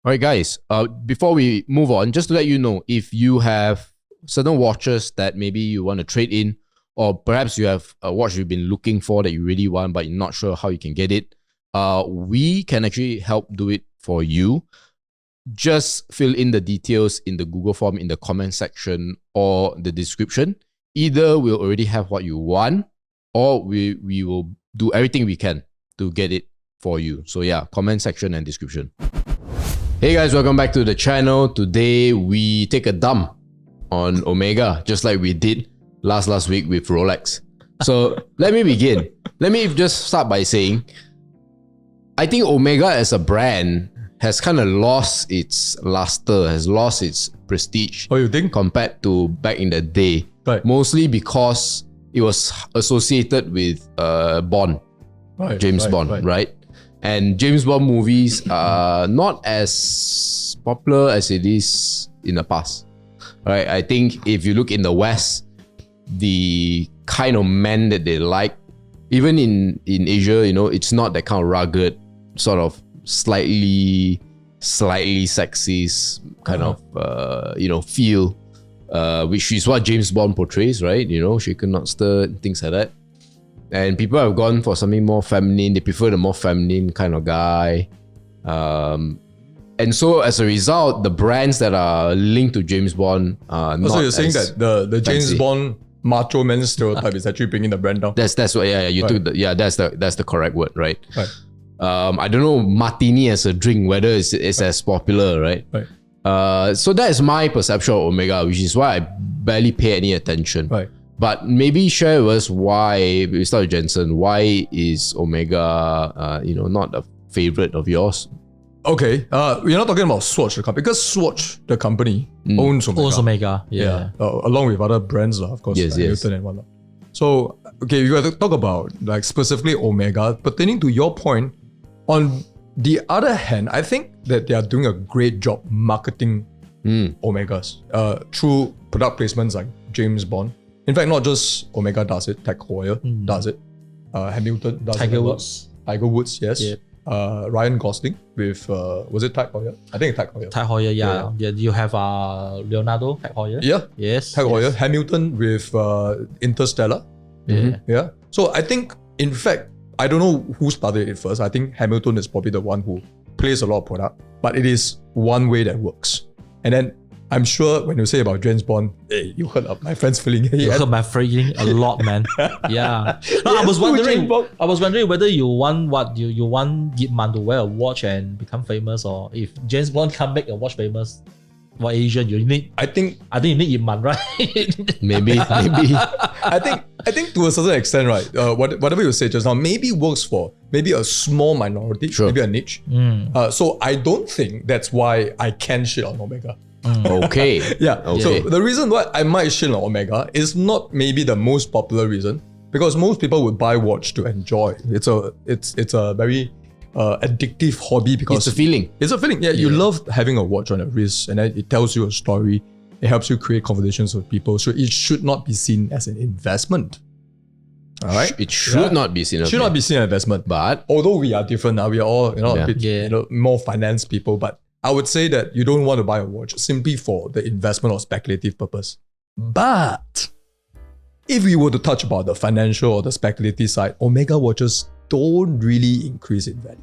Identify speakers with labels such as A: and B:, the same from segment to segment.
A: All right, guys. Before we move on, just to let you know, if you have certain watches that maybe you want to trade in, or perhaps you have a watch you've been looking for that you really want, but you're not sure how you can get it, we can actually help do it for you. Just fill in the details in the Google form in the comment section or the description. Either we'll already have what you want, or we will do everything we can to get it for you. So yeah, comment section and description. Hey guys, welcome back to the channel. Today we take a dump on Omega, just like we did last week with Rolex. So let me begin. Let me just start by saying, I think Omega as a brand has kind of lost its luster, has lost its prestige.
B: Oh, you think?
A: Compared to back in the day.
B: Right.
A: Mostly because it was associated with Bond, James Bond, right? And James Bond movies are not as popular as it is in the past. Right? I think if you look in the West, the kind of men that they like, even in Asia, you know, it's not that kind of rugged, sort of slightly sexist kind of feel, which is what James Bond portrays, right? You know, shaken not stirred, things like that. And people have gone for something more feminine. They prefer the more feminine kind of guy. And so as a result, the brands that are linked to James Bond are not.
B: So you're saying that the James Bond macho man stereotype is actually bringing the brand down? That's
A: what you took that's the correct word, right? I don't know martini as a drink, whether it's as popular, right? So that is my perception of Omega, which is why I barely pay any attention. But maybe share with us why, we start with Jensen, why is Omega not a favorite of yours?
B: Okay, we're not talking about Swatch the company, because Swatch the company owns Omega. Along with other brands, of course, Newton and whatnot. So, okay, you got to talk about like specifically Omega. Pertaining to your point, on the other hand, I think that they are doing a great job marketing Omegas through product placements like James Bond. In fact, not just Omega does it, Tag Heuer does it, Hamilton does it. Tiger Woods, yes. Yep. Ryan Gosling with, was it Tag Heuer? I think Tag Heuer.
C: Tag Heuer, yeah. You have Leonardo Tag Heuer.
B: Yeah.
C: Yes.
B: Tag Heuer. Hamilton with Interstellar. Yeah. So I think, in fact, I don't know who started it first. I think Hamilton is probably the one who plays a lot of product, but it is one way that works. And then I'm sure when you say about James Bond, hey, you heard of my friend's feeling.
C: You heard my feeling a lot, man. Yeah. No, I was wondering whether you want you want Yip Man to wear a watch and become famous, or if James Bond can make a watch famous. For Asian, you need. I think you need Yip Man, right?
A: maybe.
B: I think to a certain extent, right? Whatever you say just now, maybe works for maybe a small minority, maybe a niche. So I don't think that's why I can shit on Omega.
A: Okay.
B: Okay. So the reason why I might shit on Omega is not maybe the most popular reason, because most people would buy watch to enjoy. It's a very addictive hobby, because
A: it's a feeling.
B: Yeah, you love having a watch on your wrist, and then it tells you a story. It helps you create conversations with people. So it should not be seen as an investment. All right,
A: it should not be seen.
B: Should not be seen as an investment. But although we are different now, we are all a bit more finance people. But I would say that you don't want to buy a watch simply for the investment or speculative purpose. But if we were to touch about the financial or the speculative side, Omega watches don't really increase in value.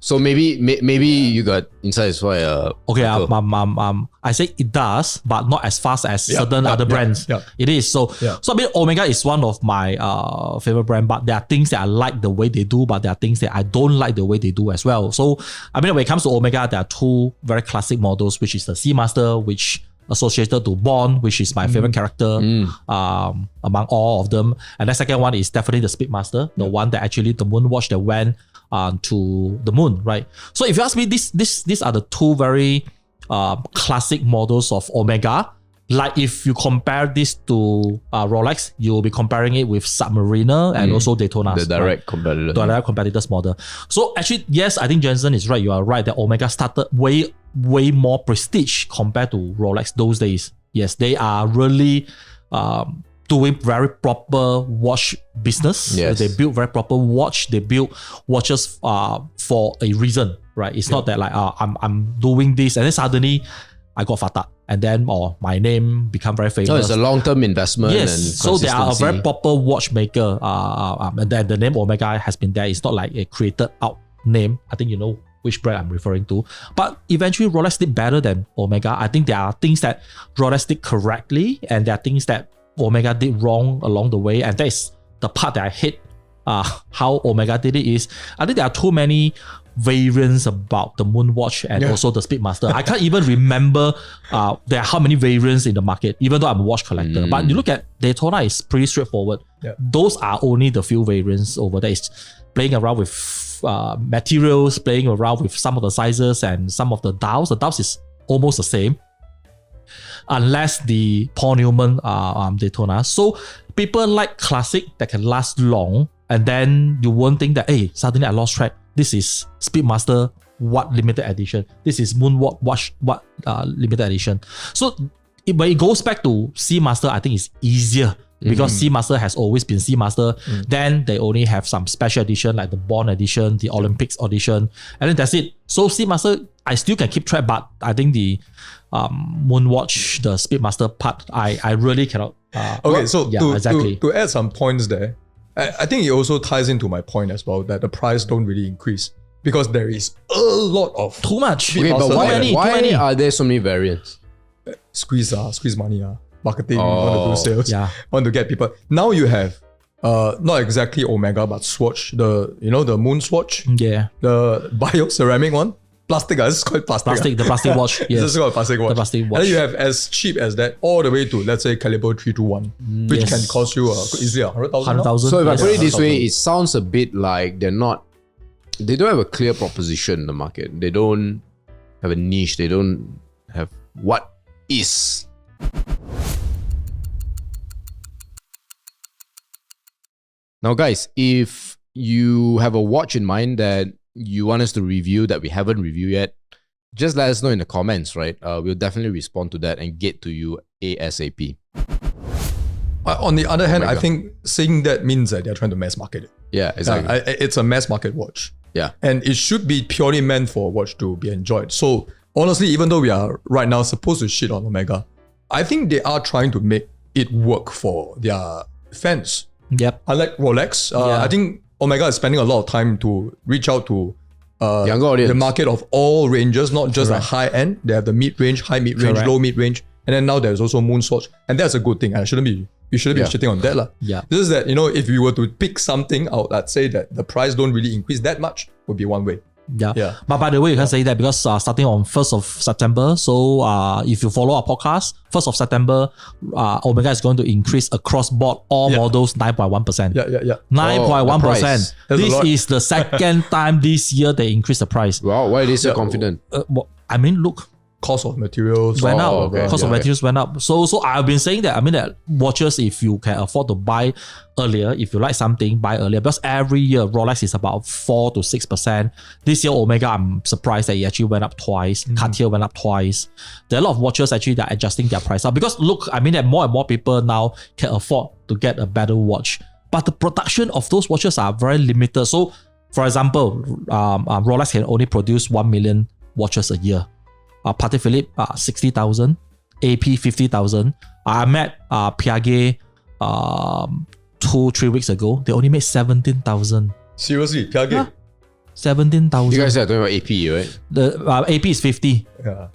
A: So maybe you got insights for
C: I say it does, but not as fast as certain other brands. It is so I mean, Omega is one of my favorite brand, but there are things that I like the way they do, but there are things that I don't like the way they do as well. So I mean, when it comes to Omega, there are two very classic models, which is the Seamaster, which associated to Bond, which is my favorite character among all of them. And the second one is definitely the Speedmaster, the one that actually the moon watch that went to the moon, right? So if you ask me, these are the two very classic models of Omega. Like if you compare this to Rolex, you'll be comparing it with Submariner and also Daytona.
A: The direct competitor.
C: The direct competitors model. So actually, yes, I think Jensen is right. You are right that Omega started way more prestige compared to Rolex those days. Yes, they are really doing very proper watch business.
A: Yes.
C: They build very proper watch. They build watches for a reason, right? It's not that like I'm doing this and then suddenly I got fatak and then my name become very famous.
A: So it's a long-term investment.
C: Yes,
A: and
C: so they are a very proper watchmaker. And then the name Omega has been there. It's not like a created out name. I think you know which brand I'm referring to. But eventually Rolex did better than Omega. I think there are things that Rolex did correctly and there are things that Omega did wrong along the way. And that is the part that I hate how Omega did it is, I think there are too many variants about the Moonwatch and also the Speedmaster. I can't even remember there are how many variants in the market, even though I'm a watch collector. But you look at Daytona, it's pretty straightforward. Those are only the few variants over there. It's playing around with materials, playing around with some of the sizes and some of the dials. The dials is almost the same, unless the Paul Newman Daytona. So people like classic that can last long, and then you won't think that, hey, suddenly I lost track. This is Speedmaster, what limited edition? This is Moonwatch, what limited edition? So when it goes back to Seamaster, I think it's easier. Because Seamaster has always been Seamaster. Then they only have some special edition like the Bond edition, the Olympics edition, and then that's it. So Seamaster, I still can keep track, but I think the Moonwatch, the Speedmaster part, I really cannot.
B: To add some points there, I think it also ties into my point as well that the price don't really increase because there is a lot of
C: too much.
A: Okay, but why are there so many variants?
B: Squeeze money. Marketing, want to do sales, want to get people. Now you have not exactly Omega, but Swatch, the Moon Swatch, the bioceramic one, plastic. This is called plastic.
C: The plastic watch. Yes,
B: this is called plastic watch.
C: The plastic watch.
B: And then you have as cheap as that, all the way to let's say caliber 321, which can cost you easily 100,000.
A: So if I put it this way, it sounds a bit like they don't have a clear proposition in the market. They don't have a niche. They don't have what is. Now, guys, if you have a watch in mind that you want us to review that we haven't reviewed yet, just let us know in the comments, right? We'll definitely respond to that and get to you ASAP.
B: On the other hand, I think saying that means that they're trying to mass market it.
A: Yeah, exactly.
B: It's a mass market watch.
A: Yeah.
B: And it should be purely meant for a watch to be enjoyed. So honestly, even though we are right now supposed to shit on Omega, I think they are trying to make it work for their fans.
C: Yep.
B: Unlike Rolex, I think Omega is spending a lot of time to reach out to
A: younger audience,
B: the market of all ranges, not just the high end. They have the mid range, high mid range, low mid range, and then now there's also Moonswatch, and that's a good thing. And you shouldn't be shitting on that lah.
C: Yeah.
B: This is that if you were to pick something out, let's say that the price don't really increase that much, would be one way.
C: Yeah. But by the way, you can say that because starting on 1st of September, so if you follow our podcast, 1st of September, Omega is going to increase across board all models 9.1%.
B: Yeah.
C: 9.1%. This is the second time this year they increased the price.
A: Wow, why are they so confident?
C: I mean, look.
B: Cost of materials
C: went up. Cost of materials went up. So I've been saying that. I mean that watches, if you can afford to buy earlier, if you like something, buy earlier. Because every year Rolex is about 4 to 6%. This year Omega, I'm surprised that it actually went up twice. Cartier went up twice. There are a lot of watches actually that are adjusting their price up. Because look, I mean that more and more people now can afford to get a better watch. But the production of those watches are very limited. So for example, Rolex can only produce 1 million watches a year. Patek Philippe, 60,000. AP, 50,000. I met Piaget 2-3 weeks ago. They only made 17,000.
B: Seriously, Piaget?
C: Yeah. 17,000.
A: You guys are talking about AP, right?
C: The AP is 50.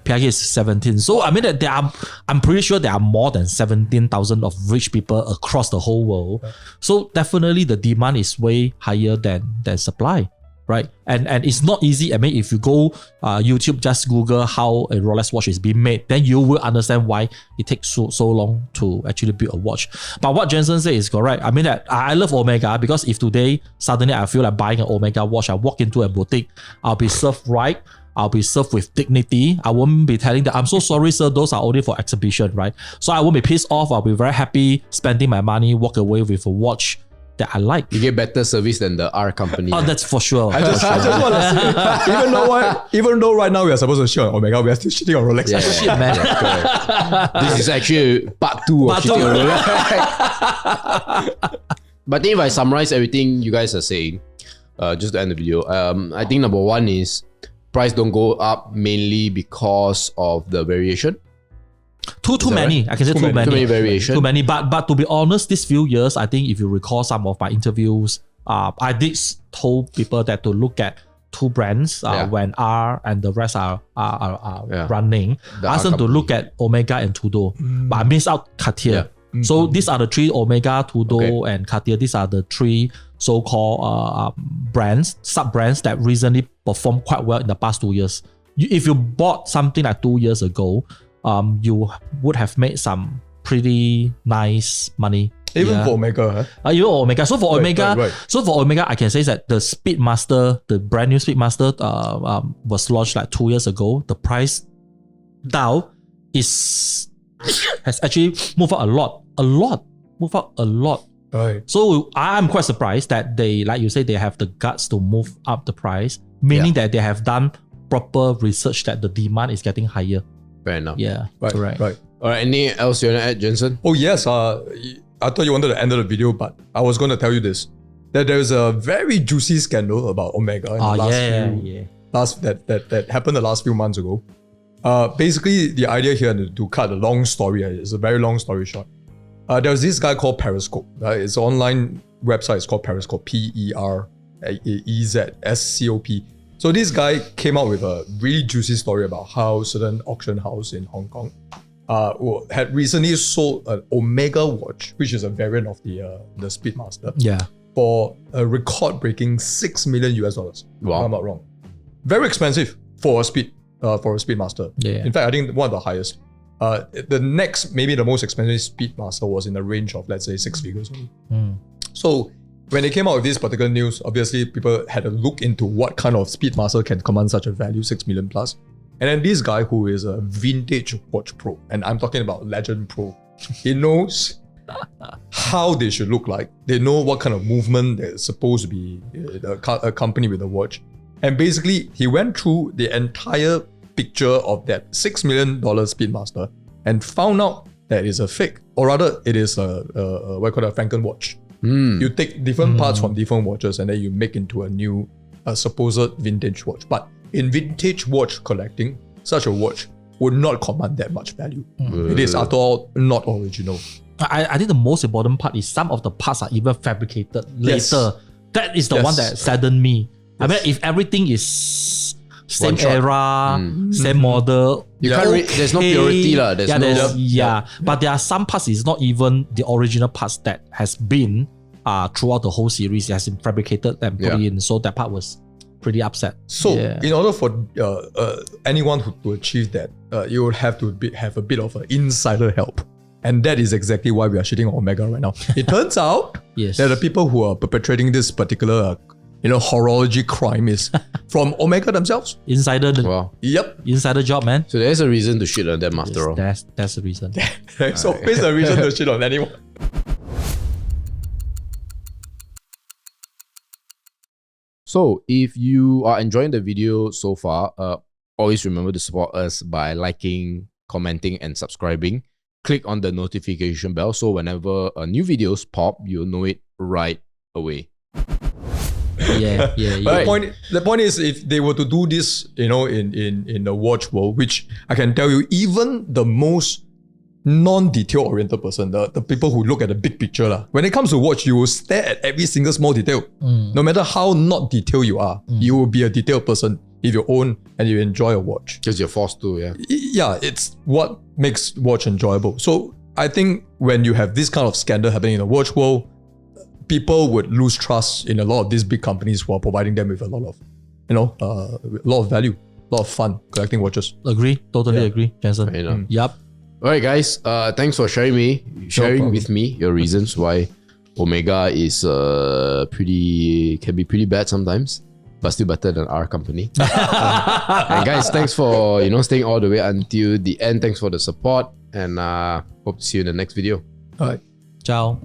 C: Piaget is 17. So I mean that I'm pretty sure there are more than 17,000 of rich people across the whole world. So definitely the demand is way higher than supply. Right, and it's not easy. I mean, if you go YouTube, just Google how a Rolex watch is being made, then you will understand why it takes so long to actually build a watch. But what Jensen said is correct. I mean that I love Omega because if today suddenly I feel like buying an Omega watch, I walk into a boutique, I'll be served right. I'll be served with dignity. I won't be telling them, I'm so sorry, sir, those are only for exhibition, right? So I won't be pissed off. I'll be very happy spending my money, walk away with a watch that I like.
A: You get better service than the R company.
C: Oh, that's for sure.
B: I just want to say, even though right now we are supposed to shit on Omega, we are still shitting on Rolex.
A: Yeah,
C: Shit, man.
A: This is actually part 2 of shitting on Rolex. But if I summarize everything you guys are saying, just to end the video, I think number 1 is price don't go up mainly because of the variation.
C: Too many. Right? I can say too many.
A: Too many variation.
C: Too many. But to be honest, these few years, I think if you recall some of my interviews, I did told people that to look at 2 brands when R and the rest are running. I asked them to look at Omega and Tudor, but I missed out Cartier. Yeah. So these are the 3, Omega, Tudor, and Cartier. These are the 3 so-called brands, sub-brands that recently performed quite well in the past 2 years. If you bought something like 2 years ago, you would have made some pretty nice money.
B: Even for Omega, huh?
C: Even Omega. So for Omega,
B: right.
C: So for Omega, I can say that the Speedmaster, the brand new Speedmaster, was launched like 2 years ago. The price now has actually moved up a lot.
B: Right.
C: So I'm quite surprised that they, like you say, they have the guts to move up the price, meaning that they have done proper research that the demand is getting higher.
A: Fair enough.
C: Yeah,
B: right.
C: correct.
B: Right.
A: All right. Anything else you want to add, Jensen?
B: Oh yes. I thought you wanted to end the video, but I was going to tell you this: that there is a very juicy scandal about Omega in the that happened the last few months ago. Basically, the idea here, to cut a long story, it's a very long story short. There was this guy called Periscope. It's an online website. It's called Periscope. PEREZSCOP. So this guy came out with a really juicy story about how certain auction house in Hong Kong had recently sold an Omega watch, which is a variant of the Speedmaster, for a record-breaking $6 million. Wow. If I'm not wrong. Very expensive for a Speedmaster.
C: Yeah.
B: In fact, I think one of the highest. The next, maybe the most expensive Speedmaster was in the range of, let's say, 6 figures only. So when they came out with this particular news, obviously people had a look into what kind of Speedmaster can command such a value, 6 million plus. And then this guy, who is a vintage watch pro, and I'm talking about Legend Pro, he knows how they should look like. They know what kind of movement there's supposed to be accompanied with the watch. And basically, he went through the entire picture of that $6 million Speedmaster and found out that it's a fake, or rather, it is a Franken watch. You take different parts from different watches and then you make into a new supposed vintage watch. But in vintage watch collecting, such a watch would not command that much value. It is, after all, not original.
C: I think the most important part is some of the parts are even fabricated later. That is the one that saddened me. I mean, if everything is same era, same model,
A: you can't there's no purity lah.
C: But there are some parts is not even the original parts that has been throughout the whole series. It has been fabricated and put in. So that part was pretty upset.
B: So in order for anyone to achieve that, you would have to have a bit of an insider help. And that is exactly why we are shitting on Omega right now. It turns out that the people who are perpetrating this particular horology crime is from Omega themselves.
C: Insider.
A: Wow.
C: Yep. Insider job, man.
A: So there's a reason to shit on them after all.
C: That's the reason.
B: So there's a reason to shit on anyone.
A: So if you are enjoying the video so far, always remember to support us by liking, commenting, and subscribing. Click on the notification bell so whenever new videos pop, you'll know it right away.
B: The point is, if they were to do this, in the watch world, which I can tell you, even the most non-detail oriented person, the people who look at the big picture, when it comes to watch, you will stare at every single small detail. No matter how not detailed you are, you will be a detailed person if you own and you enjoy a watch.
A: Because you're forced to,
B: Yeah, it's what makes watch enjoyable. So I think when you have this kind of scandal happening in the watch world, people would lose trust in a lot of these big companies who are providing them with a lot of, a lot of value, a lot of fun collecting watches.
C: Agree, totally agree, Jensen. Yep.
A: All right, guys. Thanks for sharing with me your reasons why Omega is can be pretty bad sometimes, but still better than our company. And guys, thanks for staying all the way until the end. Thanks for the support, and hope to see you in the next video.
B: All right.
C: Ciao.